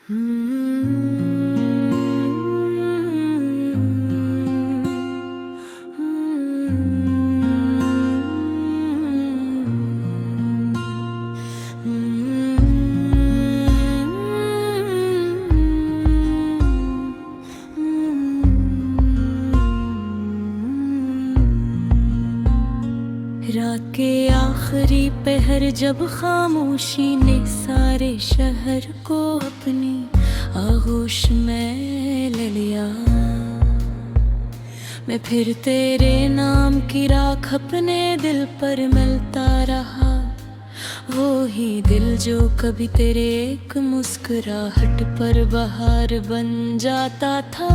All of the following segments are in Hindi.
रात के आखिरी पहर जब खामोशी ने सारे शहर को अपनी आगोश में ले लिया, मैं फिर तेरे नाम की राख अपने दिल पर मिलता रहा। वो ही दिल जो कभी तेरे एक मुस्कुराहट पर बहार बन जाता था,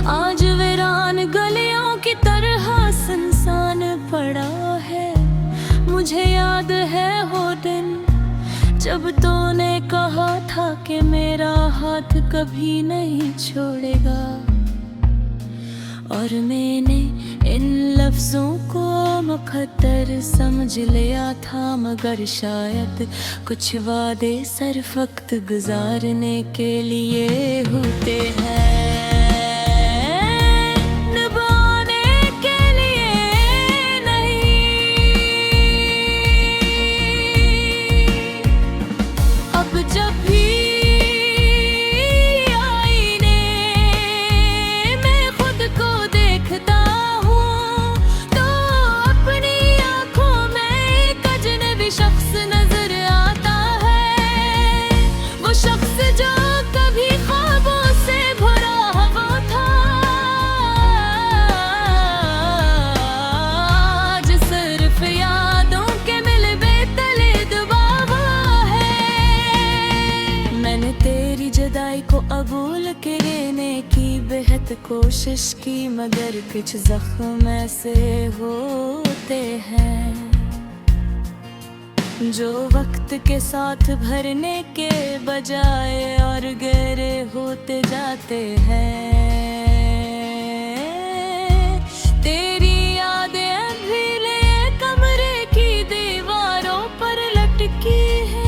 आज वीरान गलियों की तरह सुनसान पड़ा है। मुझे याद है वो दिन जब तूने कहा था कि मेरा हाथ कभी नहीं छोड़ेगा, और मैंने इन लफ्जों को मुकद्दर समझ लिया था, मगर शायद कुछ वादे सिर्फ वक्त गुजारने के लिए होते हैं। को अबूल करने की बेहद कोशिश की, मगर कुछ जख्म ऐसे होते हैं जो वक्त के साथ भरने के बजाय और गहरे होते जाते हैं। तेरी यादें अभी ले कमरे की दीवारों पर लटकी है,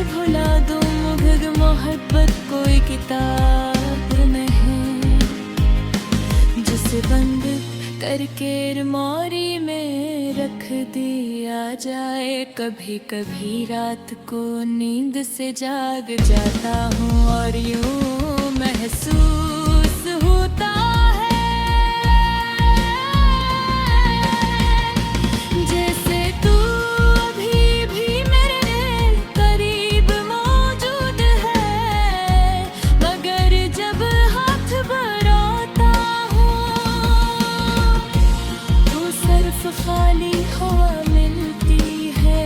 भुला दूं मगर मोहब्बत कोई किताब नहीं जिसे बंद करके अलमारी में रख दिया जाए। कभी कभी रात को नींद से जाग जाता हूँ और यूं महसूस होता है जैसे तू खाली हवा मिलती है।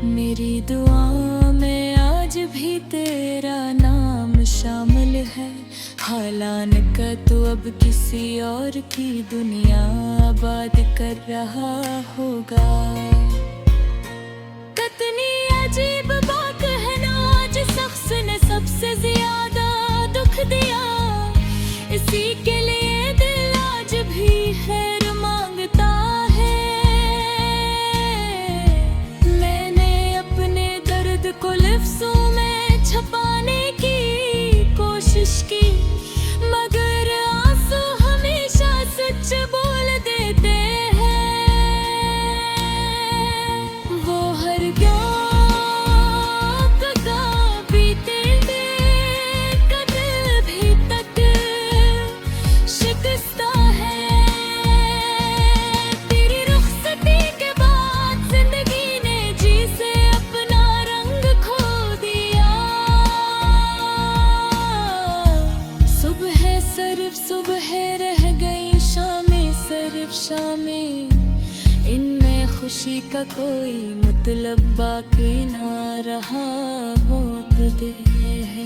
मेरी दुआ में आज भी तेरा नाम शामिल है, हालांकि तू अब किसी और की दुनिया आबाद कर रहा होगा। कितनी अजीब बात है ना, आज शख्स ने सबसे ज्यादा दुख दिया, इसी के लिए दिल आज भी खैर मांगता है। मैंने अपने दर्द को लफ्जों में छुपाने की कोशिश की, मगर आंसू हमेशा सच बोल देते हैं। वो हर शामें, इनमें खुशी का कोई मतलब बाकी ना रहा। वो तो है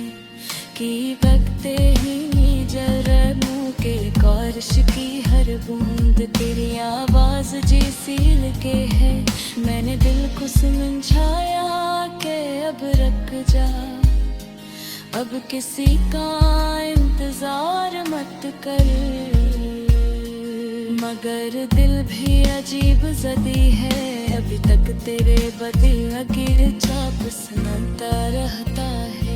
की बगते ही जरमू के कारश की हर बूंद तेरी आवाज जैसी लगे है। मैंने दिल को समझाया के अब रख जा, अब किसी का इंतजार मत कर, मगर दिल भी अजीब जदी है। अभी तक तेरे बदल गिर छाप सुनाता रहता है।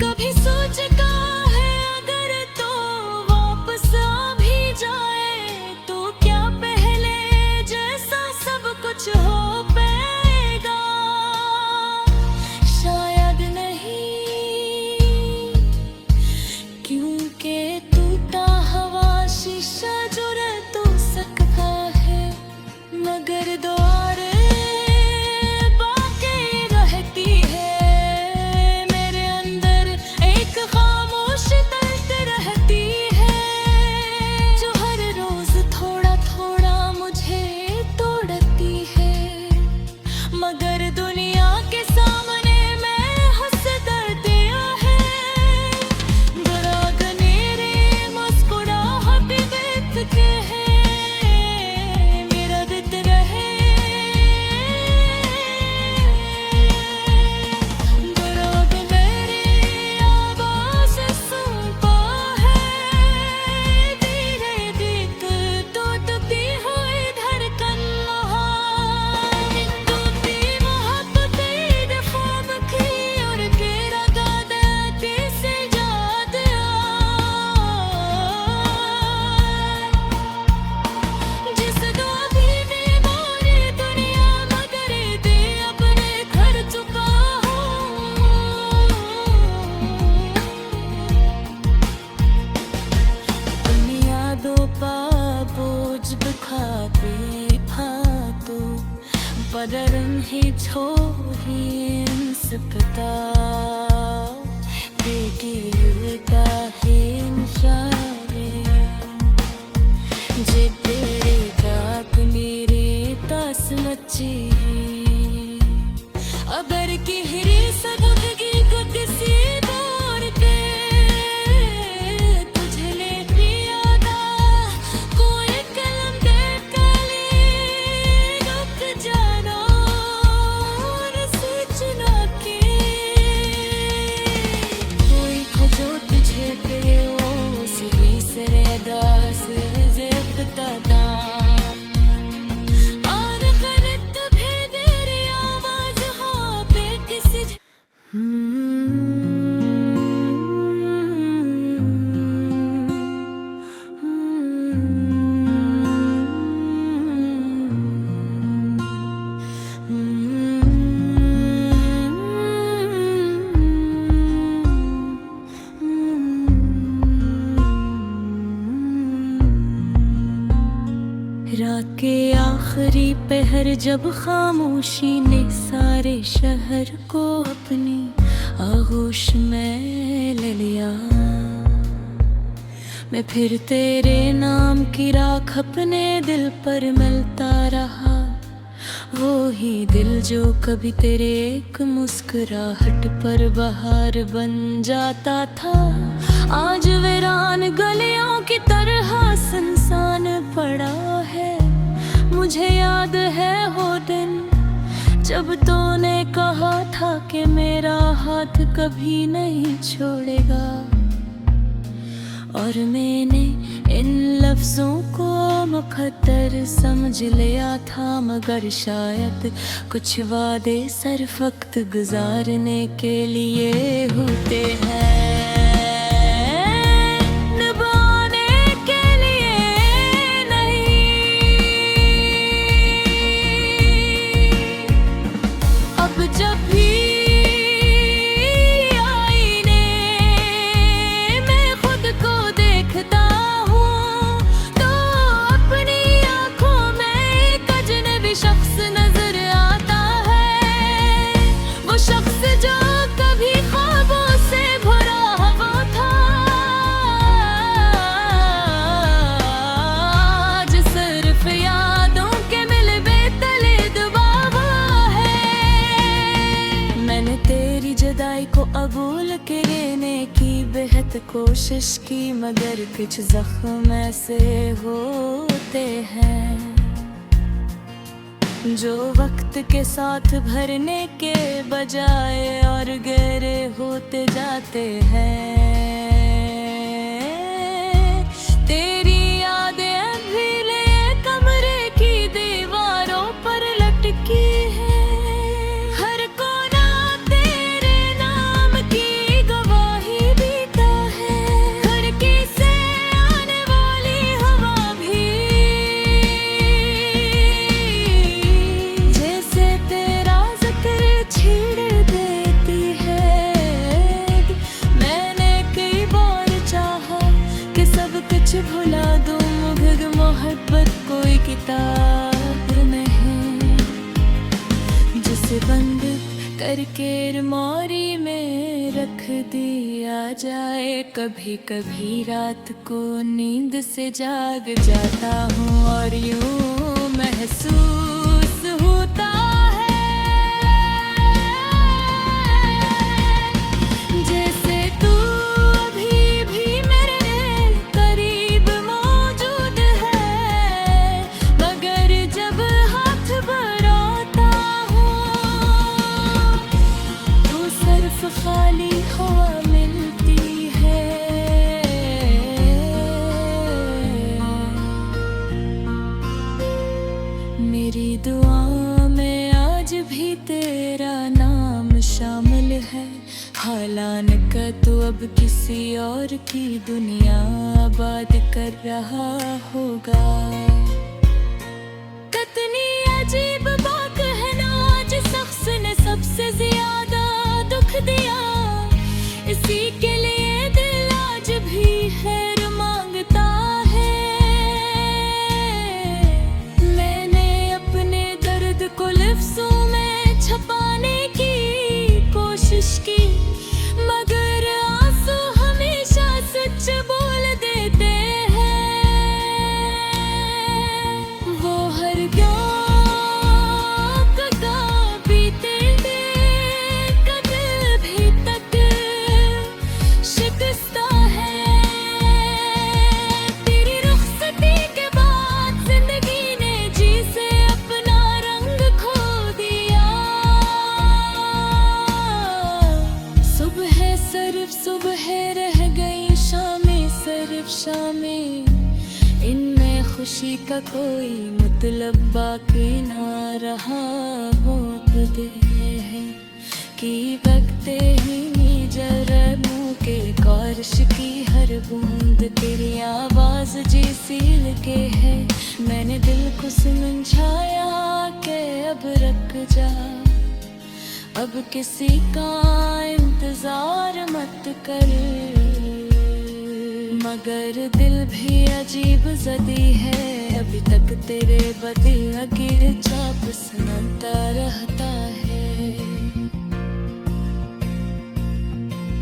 कभी सोचता है अगर तो वापस आ भी जाए तो क्या पहले जैसा सब कुछ हो पाएगा? शायद नहीं, क्योंकि टूटा हवा शीशा जुड़ तो सकता है, मगर द्वार बाकी रहती है। मेरे अंदर एक खामोश दर्द रहती है, जो हर रोज थोड़ा थोड़ा मुझे तोड़ती है, मगर दुनिया के सामने मैं हंस दिया है। के है मेरा दिल रहे, दर्द मेरी आवाज सुनता है। धीरे धीरे टूटती हुई धड़कन टूटती मोहब्बत ख्वाब की और तेरा गाती से याद Padaran hicho hin sepeta Begilta hin share Je tere gaak mere tas machi Agar ki hiri sadagi gud si dor ke Tujhe le yada koi kalam de kali ruk jana रात के आखिरी पहर जब खामोशी ने सारे शहर को अपनी आगोश में ले लिया, मैं फिर तेरे नाम की राख अपने दिल पर मिलता रहा। वो ही दिल जो कभी तेरे एक मुस्कुराहट पर बहार बन जाता था, आज वीरान गलियों की तरह सुनसान पड़ा है। मुझे याद है वो दिन जब तूने कहा था कि मेरा हाथ कभी नहीं छोड़ेगा, और मैंने इन लफ्जों को मुकद्दर समझ लिया था, मगर शायद कुछ वादे सिर्फ वक्त गुजारने के लिए होते हैं। जब भी आईने मैं खुद को देखता हूँ तो अपनी आँखों में एक अजनबी शख्स नजर आता है। वो शख्स जो कभी ख्वाबों से भरा सच्चाई को अबूल करने की बेहद कोशिश की, मगर कुछ जख्म ऐसे होते हैं जो वक्त के साथ भरने के बजाय और गहरे होते जाते हैं। तेरी यादें अभी ले कमरे की दीवारों पर लटकी है, हर कोना तेरे नाम की गवाही देता है, खिड़की से आने वाली हवा भी जैसे तेरा जिक्र छेड़ देती है। मैंने कई बार चाहा कि सब कुछ भुला दूं, मगर मोहब्बत कोई किताब नहीं जिसे बंद करके अलमारी में रख दिया जाए। कभी कभी रात को नींद से जाग जाता हूँ और यूं महसूस होता है जैसे तू अभी भी मेरे करीब मौजूद है, मगर जब हाथ बढ़ाता हूँ तो सिर्फ खाली हवा मिलती है। मेरी दुआ में आज भी तेरा नाम शामिल है, हालांकि तू अब किसी और की दुनिया आबाद कर रहा होगा। कितनी अजीब बात है ना, जिस शख्स ने सबसे ज्यादा दुख दिया, इसी के लिए दिल आज भी खैर मांगता है। मैंने अपने दर्द को लफ्जों में छुपाने की कोशिश की, मगर आंसू हमेशा सच बोल देते हैं। वो हर का बीते का दिल भी तक शिकस्ता है। तेरी रुखसती के बाद जिंदगी ने जी से अपना रंग खो दिया। सुबह सिर्फ सुबह रह गई, शामें सिर्फ शामें, इनमें खुशी का कोई मतलब बाकी ना रहा। वो खुद है कि बकते ही जरमों के कारश की हर बूंद तेरी आवाज जी सील के है। मैंने दिल को समझाया कि अब रख जा, अब किसी का इंतजार मत कर, मगर दिल भी अजीब जदी है, अभी तक तेरे बदे अकीर चाप सुनाता रहता है।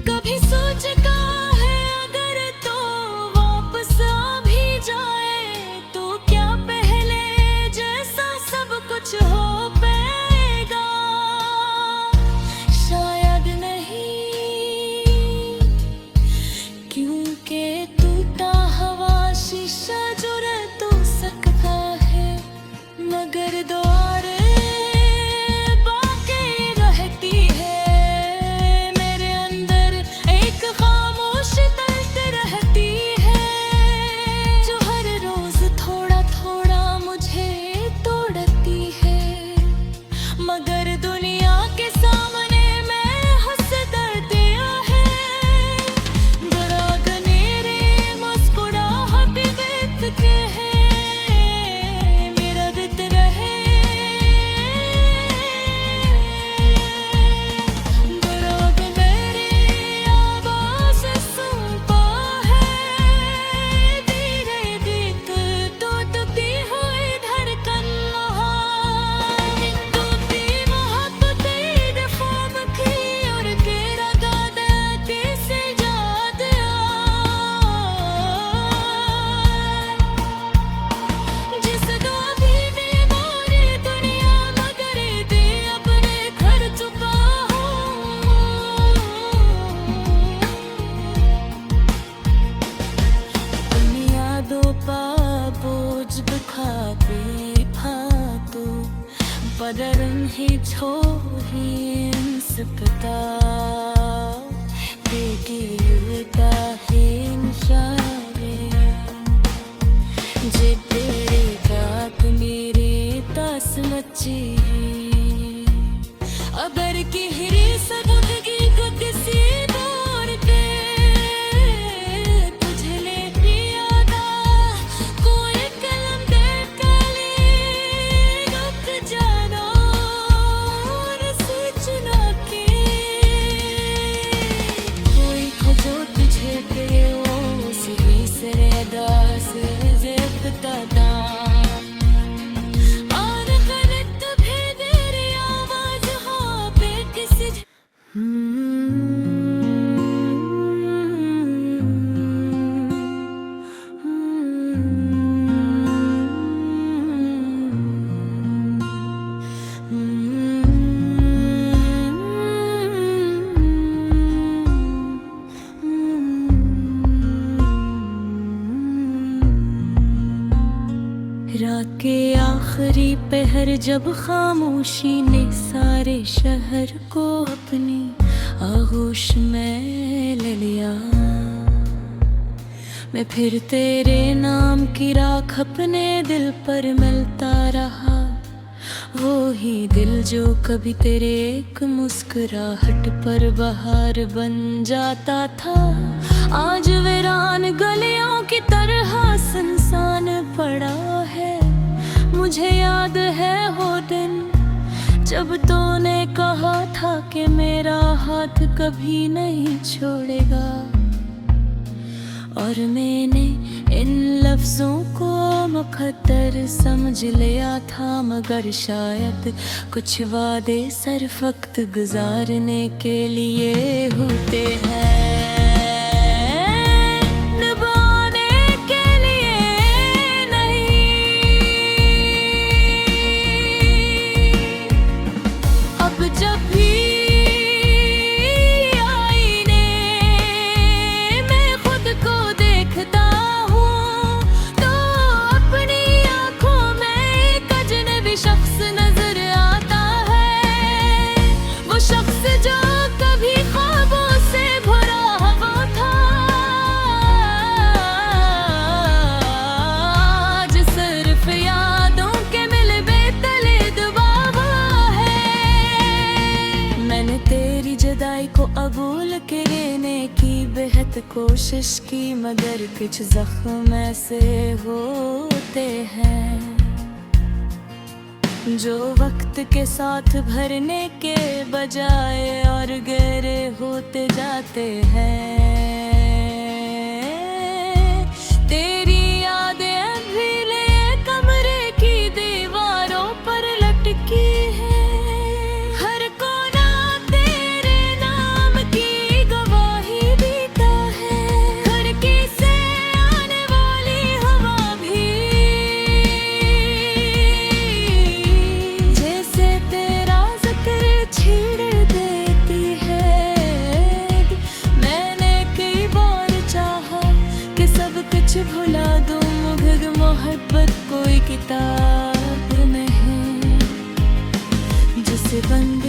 कभी सोचता है अगर तो वापस आ भी जाए तो क्या पहले जैसा सब कुछ हो पाएगा? शायद नहीं, क्योंकि टूटा हवा शीशा जुड़ तो सकता है, मगर द्वार बाकी रह सकता इशारे जे तेरे गात मेरे तास मची अबर की हिरी सदगी गुद सी दौड़ते तुझे ले यादा कोई कलम दे काली रुक जाना चुना के कोई खोजो तुझे पे ओ सही सरे दास ज़िफ़्ता और गलत भेदे रे आवाज़ हाँ पे किसी रात के आखिरी पहर जब खामोशी ने सारे शहर को अपनी आगोश में ले लिया मैं फिर तेरे नाम की राख अपने दिल पर मिलता रहा वो ही दिल जो कभी तेरे एक मुस्कुराहट पर बहार बन जाता था आज वीरान गलियों की तरह सुनसान पड़ा है मुझे याद है वो दिन जब तूने कहा था कि मेरा हाथ कभी नहीं छोड़ेगा और मैंने इन लफ्जों को मुकद्दर समझ लिया था मगर शायद कुछ वादे सिर्फ वक्त गुजारने के लिए होते हैं को अबूल करने की बेहद कोशिश की मगर कुछ जख्म ऐसे होते हैं जो वक्त के साथ भरने के बजाय और गहरे होते जाते हैं तेरी यादें अभी ले कमरे की दीवारों पर लटकी है भुला दो मुझे मोहब्बत कोई किताब नहीं जिसे बंद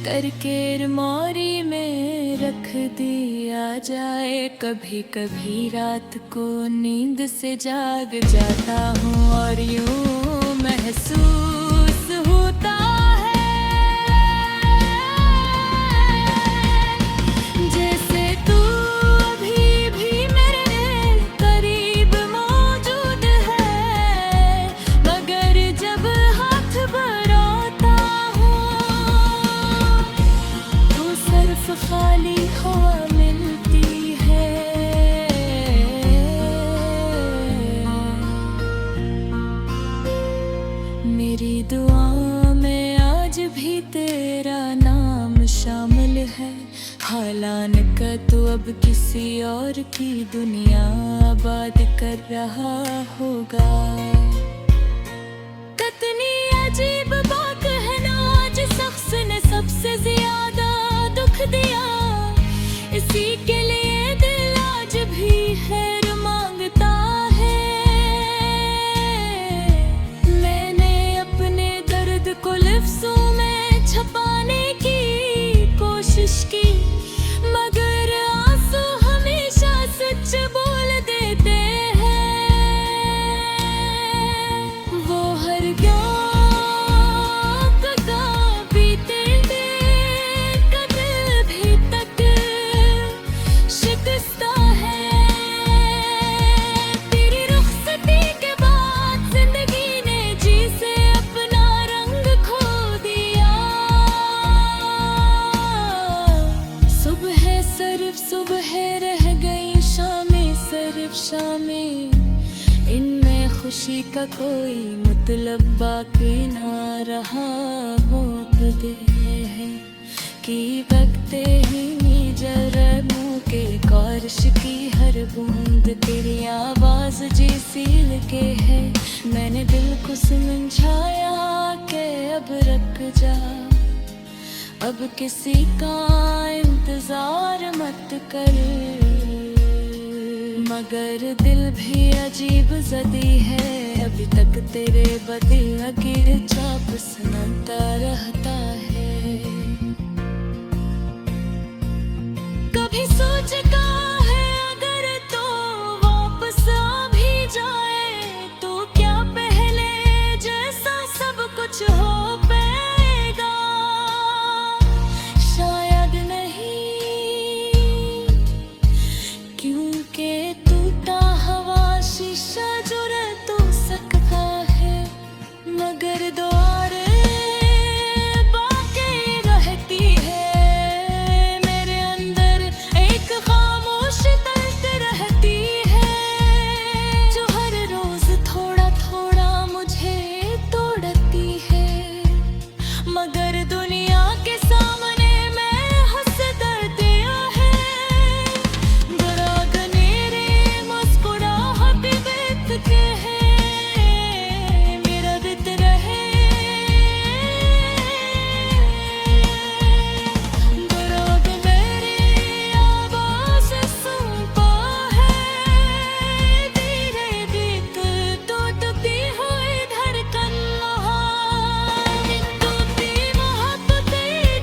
करके अलमारी में रख दिया जाए कभी कभी रात को नींद से जाग जाता हूँ और यूं महसूस होता है जैसे तू खाली हवा मिलती है मेरी दुआ में आज भी तेरा नाम शामिल है हालांकि तू अब किसी और की दुनिया आबाद कर रहा होगा कितनी अजीब बात है ना आज शख्स ने सबसे ज्यादा दुख दिया इसी के लिए दिल आज भी खैर मांगता है मैंने अपने दर्द को लफ्जों में की, मगर आंसू हमेशा सच बोल देते हैं। वो हर गम का बीते देख दिल भी तक शिकस्ता है। तेरी रुखसती के बाद जिंदगी ने जी से अपना रंग खो दिया। सुबह सिर्फ सुबह रह गई, शामें सिर्फ शामें, इनमें खुशी का कोई मतलब बाकी ना रहा। होते है कि बगते ही जरा मुँह के कारश की हर बूंद तेरी आवाज जी सील के है। मैंने दिल को समझाया कि अब रख जा, अब किसी का इंतजार मत कर, मगर दिल भी अजीब जदी है। अभी तक तेरे बदल की छाप सुनाता रहता है। कभी सोचता है अगर तो वापस आ भी जाए, तो क्या पहले जैसा सब कुछ हो पाएगा? शायद नहीं, क्योंकि टूटा हवा शीशा जुड़ तो सकता है, मगर द्वार बाकी रहती है। मेरे अंदर एक खामोश दर्द रहती है, जो हर रोज थोड़ा थोड़ा मुझे तोड़ती है। मगर दुनिया के सामने मैं हंस दर्दिया है, दराग मेरे मुस्कुराहट व्यक्त के है, मेरा दित रहे। दराग मेरी आवाज सुनता है, धीरे बीत टूटती हुई धड़कन टूटती मोहब्बत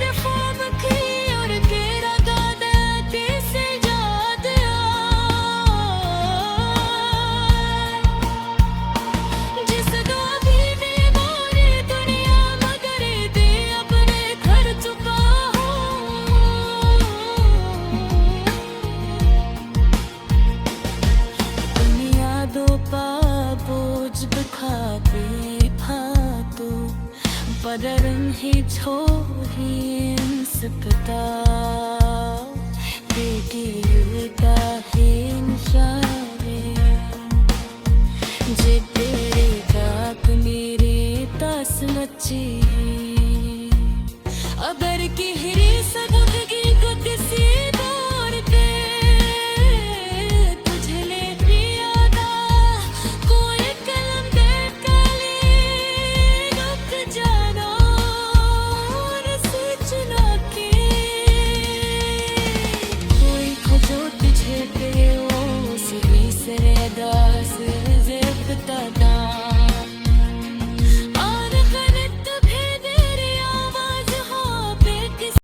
दफाम की, और तेरा दादाती से याद जिसको भी बीमारी दुनिया मगर दे अपने घर चुका हूँ। दुनिया दो पा बोझ बिखाते फातो, बदरन ही छोरी इंसपता, बेटी उदा है इंशारे, जे तेरे गाक मेरे तास नची